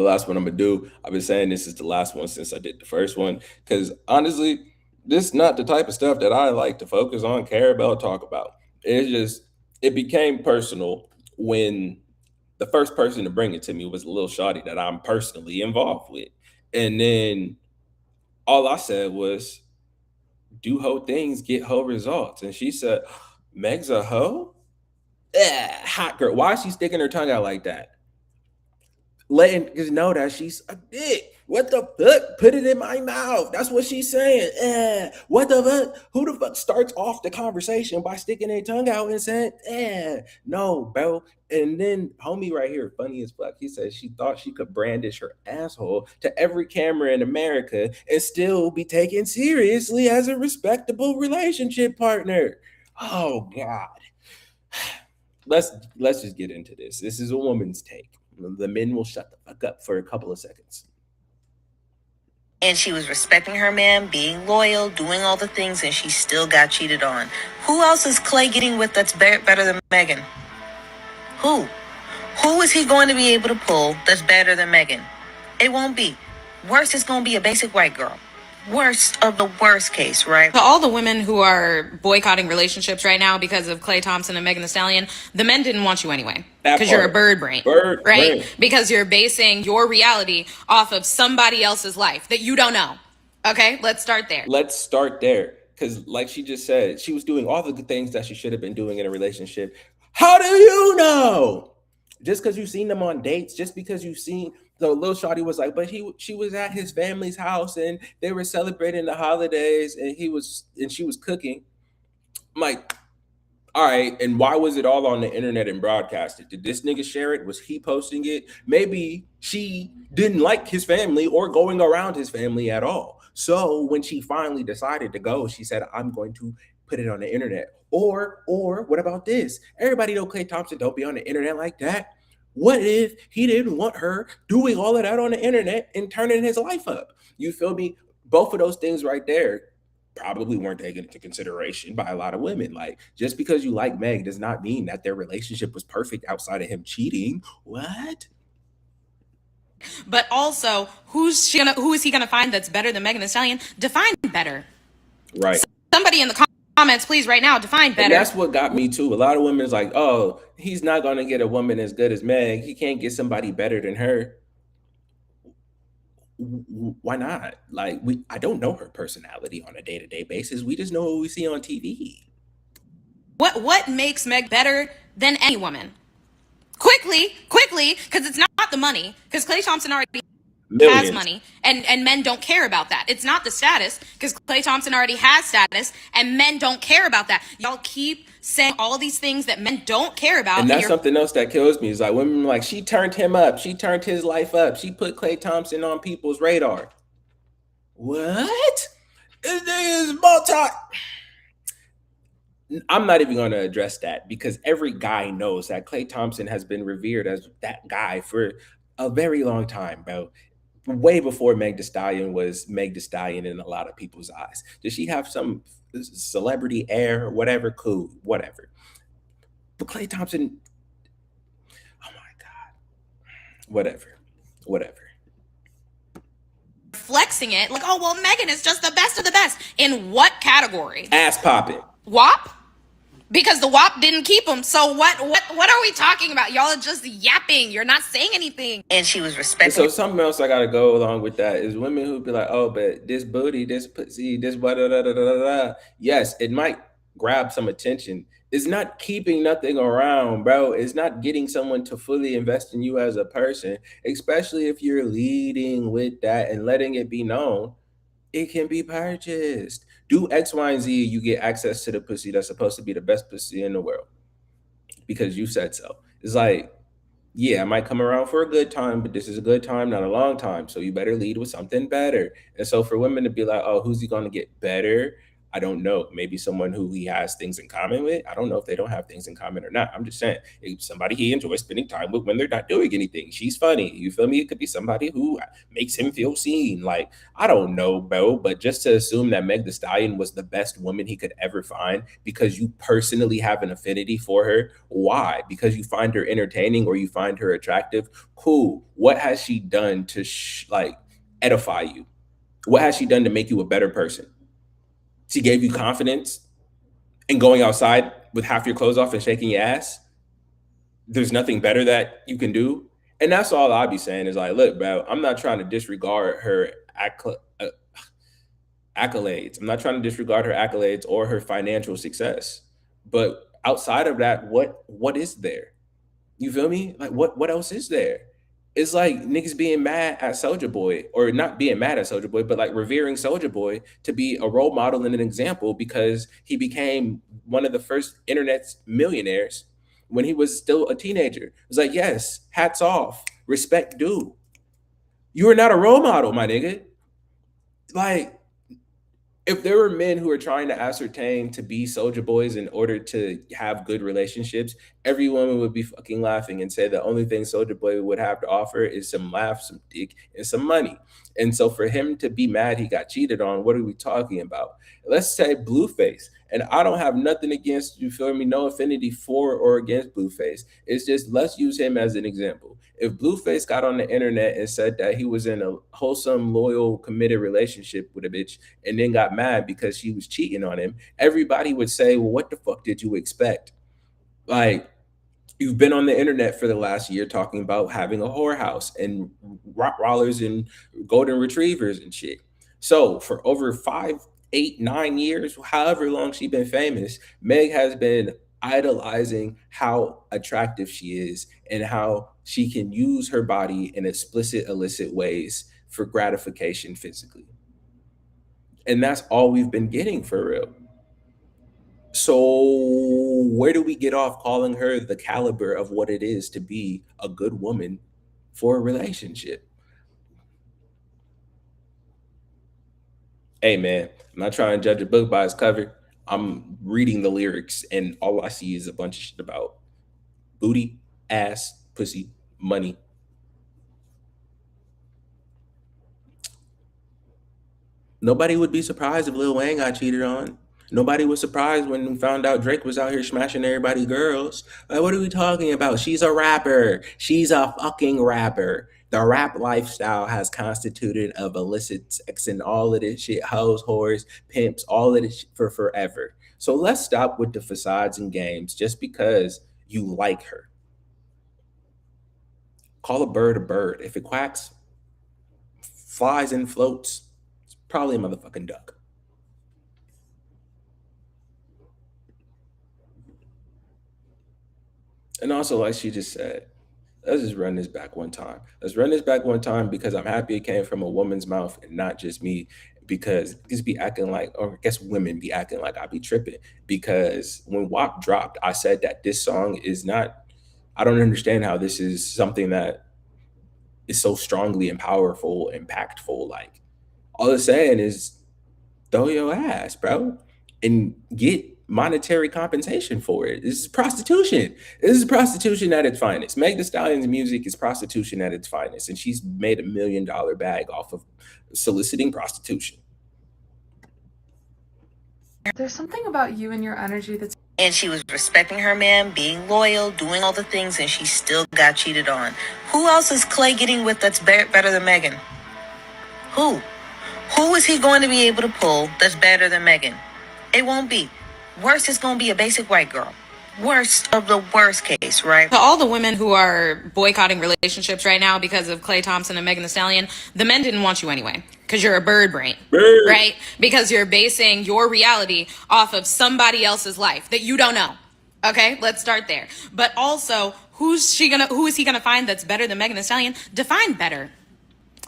the last one I'm gonna do. I've been saying this is the last one since I did the first one, because honestly, this is not the type of stuff that I like to focus on, care about, talk about. It's just it became personal when the first person to bring it to me was a little shawty that I'm personally involved with. And then all I said was, do hoe things, get hoe results. And she said, Meg's a hoe? Hot girl. Why is she sticking her tongue out like that? Letting us know that she's a dick. What the fuck? Put it in my mouth. That's what she's saying. What the fuck? Who the fuck starts off the conversation by sticking their tongue out and saying, no, bro. And then homie right here, funny as fuck, he said she thought she could brandish her asshole to every camera in America and still be taken seriously as a respectable relationship partner. Oh God. Let's just get into this. This is a woman's take. The men will shut the fuck up for a couple of seconds. And she was respecting her man, being loyal, doing all the things, and she still got cheated on. Who else is Klay getting with that's better than Megan? Who? Who is he going to be able to pull that's better than Megan? It won't be. Worst is going to be a basic white girl. Worst of the worst case, right? To all the women who are boycotting relationships right now because of Klay Thompson and Megan Thee Stallion, the men didn't want you anyway. Because you're a bird brain. Right? Brain. Because you're basing your reality off of somebody else's life that you don't know. Okay? Let's start there. Because like she just said, she was doing all the good things that she should have been doing in a relationship. How do you know? Just because you've seen them on dates, just because you've seen the little shawty was like, but she was at his family's house and they were celebrating the holidays and she was cooking. I'm like, all right, and why was it all on the internet and broadcasted? Did this nigga share it? Was he posting it? Maybe she didn't like his family or going around his family at all. So when she finally decided to go, she said, I'm going to put it on the internet. Or what about this? Everybody know Klay Thompson don't be on the internet like that. What if he didn't want her doing all of that on the internet and turning his life up? You feel me? Both of those things right there probably weren't taken into consideration by a lot of women. Like, just because you like Meg does not mean that their relationship was perfect outside of him cheating. What? But also, who is he gonna find that's better than Megan Thee Stallion? Define better. Right. Somebody in the comments, please, right now, define better. And that's what got me too. A lot of women is like, oh, he's not gonna get a woman as good as Meg. He can't get somebody better than her. Why not? Like, I don't know her personality on a day-to-day basis. We just know what we see on TV. What makes Meg better than any woman? Quickly, because it's not the money. Because Klay Thompson already has money, and men don't care about that. It's not the status, because Klay Thompson already has status, and men don't care about that. Y'all keep saying all these things that men don't care about. And that's something else that kills me. Is like women like, she turned him up. She turned his life up. She put Klay Thompson on people's radar. What? This is I'm not even going to address that, because every guy knows that Klay Thompson has been revered as that guy for a very long time, bro. Way before Meg Thee Stallion was Meg Thee Stallion in a lot of people's eyes. Does she have some celebrity air or whatever? Cool, whatever. But Klay Thompson, oh my God. Whatever. Flexing it like, oh, well, Megan is just the best of the best. In what category? Ass popping. WAP? Because the WAP didn't keep him. So what are we talking about? Y'all are just yapping. You're not saying anything. And she was respecting. So something else I gotta go along with that is women who be like, oh, but this booty, this pussy, this blah, da, da, da, da, da. Yes, it might grab some attention. It's not keeping nothing around, bro. It's not getting someone to fully invest in you as a person, especially if you're leading with that and letting it be known. It can be purchased. Do X, Y, and Z, you get access to the pussy that's supposed to be the best pussy in the world because you said so. It's like, yeah, I might come around for a good time, but this is a good time, not a long time. So you better lead with something better. And so for women to be like, oh, who's he going to get better? I don't know. Maybe someone who he has things in common with. I don't know if they don't have things in common or not. I'm just saying, if somebody he enjoys spending time with when they're not doing anything. She's funny. You feel me? It could be somebody who makes him feel seen. Like, I don't know, bro. But just to assume that Meg the Stallion was the best woman he could ever find because you personally have an affinity for her. Why? Because you find her entertaining or you find her attractive. Cool. What has she done to like edify you? What has she done to make you a better person? She gave you confidence in going outside with half your clothes off and shaking your ass. There's nothing better that you can do. And that's all I'll be saying is like, look, bro, I'm not trying to disregard her accolades. I'm not trying to disregard her accolades or her financial success. But outside of that, what is there? You feel me? Like what else is there? It's like niggas being mad at Soldier Boy, or not being mad at Soldier Boy, but like revering Soldier Boy to be a role model and an example because he became one of the first internet millionaires when he was still a teenager. It's like, yes, hats off, respect due. You are not a role model, my nigga. Like, if there were men who were trying to ascertain to be soldier boys in order to have good relationships, every woman would be fucking laughing and say the only thing soldier boy would have to offer is some laughs, some dick, and some money. And so for him to be mad he got cheated on, what are we talking about? Let's say Blueface. And I don't have nothing against, you feel me, no affinity for or against Blueface. It's just let's use him as an example. If Blueface got on the internet and said that he was in a wholesome, loyal, committed relationship with a bitch and then got mad because she was cheating on him, everybody would say, well, what the fuck did you expect? Like, you've been on the internet for the last year talking about having a whorehouse and rottweilers and golden retrievers and shit. So for over 5, 8, 9 years, however long she's been famous, Meg has been idolizing how attractive she is and how she can use her body in explicit, illicit ways for gratification physically. And that's all we've been getting for real. So where do we get off calling her the caliber of what it is to be a good woman for a relationship? Hey man, I'm not trying to judge a book by its cover. I'm reading the lyrics and all I see is a bunch of shit about booty, ass, pussy, money. Nobody would be surprised if Lil Wayne got cheated on. Nobody was surprised when we found out Drake was out here smashing everybody's girls. Like, what are we talking about? She's a rapper. She's a fucking rapper. The rap lifestyle has constituted of illicit sex and all of this shit, hoes, whores, pimps, all of this shit for forever. So let's stop with the facades and games just because you like her. Call a bird a bird. If it quacks, flies and floats, it's probably a motherfucking duck. And also, like she just said, let's just run this back one time. Let's run this back one time because I'm happy it came from a woman's mouth and not just me. Because just be acting like, or I guess women be acting like I be tripping. Because when WAP dropped, I said that this song is not, I don't understand how this is something that is so strongly and powerful, impactful. Like, all it's saying is throw your ass, bro, and get monetary compensation for it. This is prostitution. This is prostitution at its finest. Meg Thee Stallion's music is prostitution at its finest, and she's made $1 million bag off of soliciting prostitution. There's something about you and your energy that's. And she was respecting her man, being loyal, doing all the things, and she still got cheated on. Who else is Klay getting with that's better than Megan? Who? Who is he going to be able to pull that's better than Megan? It won't be. Worst is going to be a basic white girl. Worst of the worst case, right? To all the women who are boycotting relationships right now because of Klay Thompson and Megan Thee Stallion, the men didn't want you anyway because you're a bird brain, right? Because you're basing your reality off of somebody else's life that you don't know. Okay, let's start there. But also, who is he gonna find that's better than Megan Thee Stallion? Define better.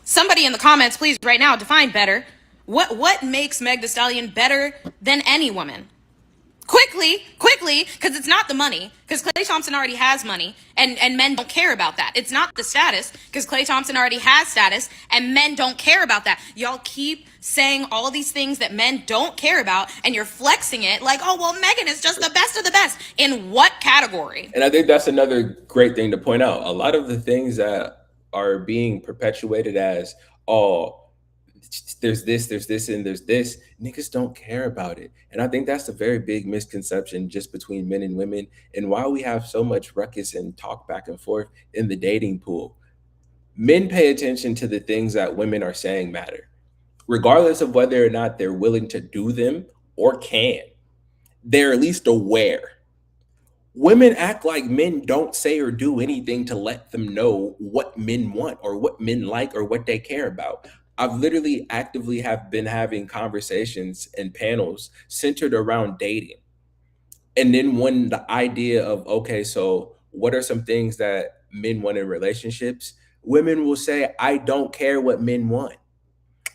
Somebody in the comments, please, right now, define better. What makes Meg Thee Stallion better than any woman? quickly, because it's not the money, because Klay Thompson already has money, and men don't care about that. It's not the status, because Klay Thompson already has status, and men don't care about that. Y'all keep saying all these things that men don't care about, and you're flexing it like, oh, well, Megan is just the best of the best. In what category? And I think that's another great thing to point out. A lot of the things that are being perpetuated as, oh, there's this, and there's this. Niggas don't care about it. And I think that's a very big misconception just between men and women. And why we have so much ruckus and talk back and forth in the dating pool. Men pay attention to the things that women are saying matter, regardless of whether or not they're willing to do them or can. They're at least aware. Women act like men don't say or do anything to let them know what men want or what men like or what they care about. I've literally actively have been having conversations and panels centered around dating. And then when the idea of, okay, so what are some things that men want in relationships? Women will say, I don't care what men want.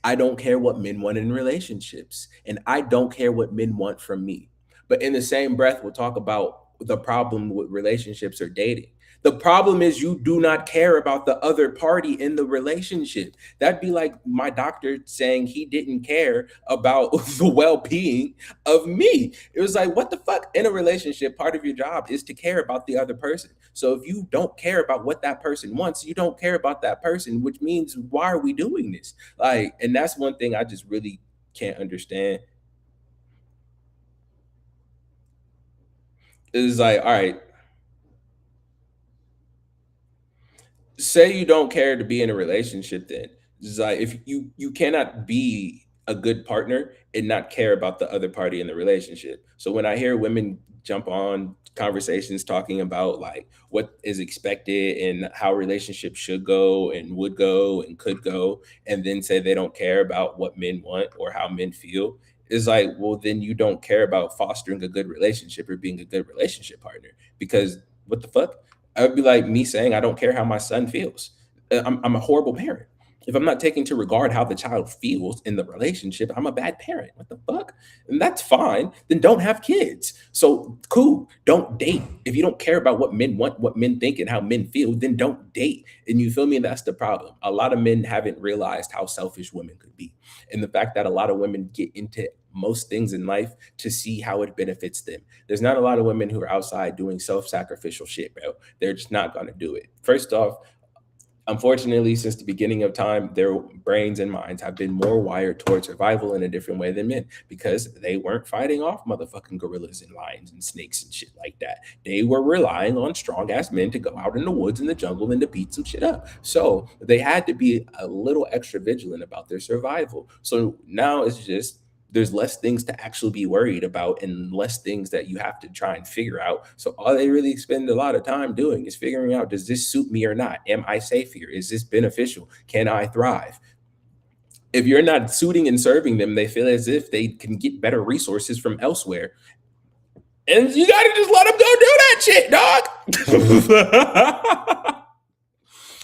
I don't care what men want in relationships, and I don't care what men want from me. But in the same breath, we'll talk about the problem with relationships or dating. The problem is you do not care about the other party in the relationship. That'd be like my doctor saying he didn't care about the well-being of me. It was like, what the fuck? In a relationship, part of your job is to care about the other person. So if you don't care about what that person wants, you don't care about that person, which means why are we doing this? Like, and that's one thing I just really can't understand. It's like, all right, say you don't care to be in a relationship, then it's like if you cannot be a good partner and not care about the other party in the relationship. So when I hear women jump on conversations talking about like what is expected and how relationships should go and would go and could go, and then say they don't care about what men want or how men feel, is like, well, then you don't care about fostering a good relationship or being a good relationship partner. Because what the fuck? I would be like me saying I don't care how my son feels. I'm a horrible parent. If I'm not taking to regard how the child feels in the relationship, I'm a bad parent. What the fuck? And that's fine. Then don't have kids. So cool. Don't date. If you don't care about what men want, what men think, and how men feel, then don't date. And you feel me? And that's the problem. A lot of men haven't realized how selfish women could be. And the fact that a lot of women get into most things in life to see how it benefits them. There's not a lot of women who are outside doing self-sacrificial shit, bro. They're just not going to do it. First off, unfortunately, since the beginning of time, their brains and minds have been more wired towards survival in a different way than men, because they weren't fighting off motherfucking gorillas and lions and snakes and shit like that. They were relying on strong ass men to go out in the woods and the jungle and to beat some shit up. So they had to be a little extra vigilant about their survival. So now it's just there's less things to actually be worried about and less things that you have to try and figure out. So all they really spend a lot of time doing is figuring out, does this suit me or not? Am I safe here? Is this beneficial? Can I thrive? If you're not suiting and serving them, they feel as if they can get better resources from elsewhere. And you gotta just let them go do that shit, dog.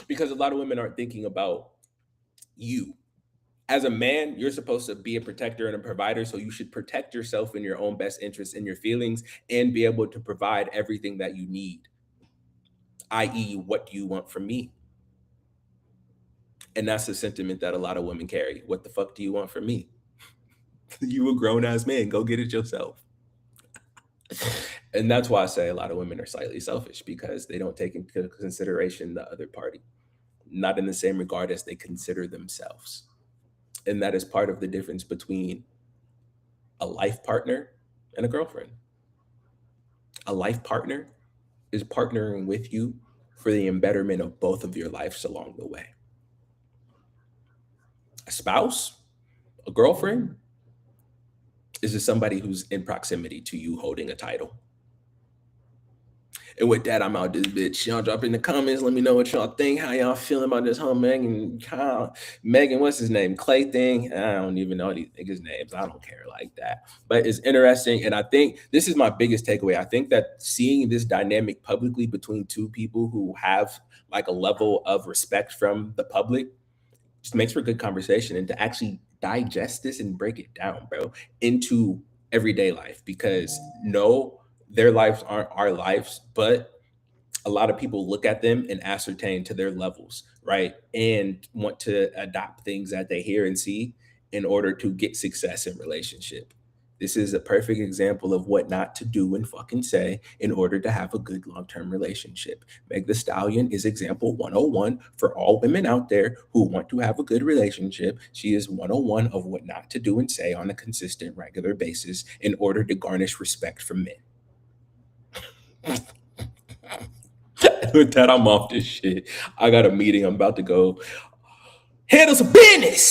Because a lot of women aren't thinking about you. As a man, you're supposed to be a protector and a provider, so you should protect yourself in your own best interests and your feelings and be able to provide everything that you need, i.e., what do you want from me? And that's the sentiment that a lot of women carry. What the fuck do you want from me? You a grown ass man, go get it yourself. And that's why I say a lot of women are slightly selfish, because they don't take into consideration the other party, not in the same regard as they consider themselves. And that is part of the difference between a life partner and a girlfriend. A life partner is partnering with you for the embetterment of both of your lives along the way. A spouse, a girlfriend, is just somebody who's in proximity to you holding a title. And with that, I'm out this bitch. Y'all drop in the comments. Let me know what y'all think. How y'all feeling about this whole Megan, what's his name? Klay thing. I don't even know these niggas' names. I don't care like that. But it's interesting. And I think this is my biggest takeaway. I think that seeing this dynamic publicly between two people who have like a level of respect from the public just makes for good conversation, and to actually digest this and break it down, bro, into everyday life, because no, their lives aren't our lives, but a lot of people look at them and ascertain to their levels, right? And want to adopt things that they hear and see in order to get success in relationship. This is a perfect example of what not to do and fucking say in order to have a good long-term relationship. Meg the Stallion is example 101 for all women out there who want to have a good relationship. She is 101 of what not to do and say on a consistent, regular basis in order to garnish respect from men. With that, I'm off this shit. I got a meeting. I'm about to go handle some business.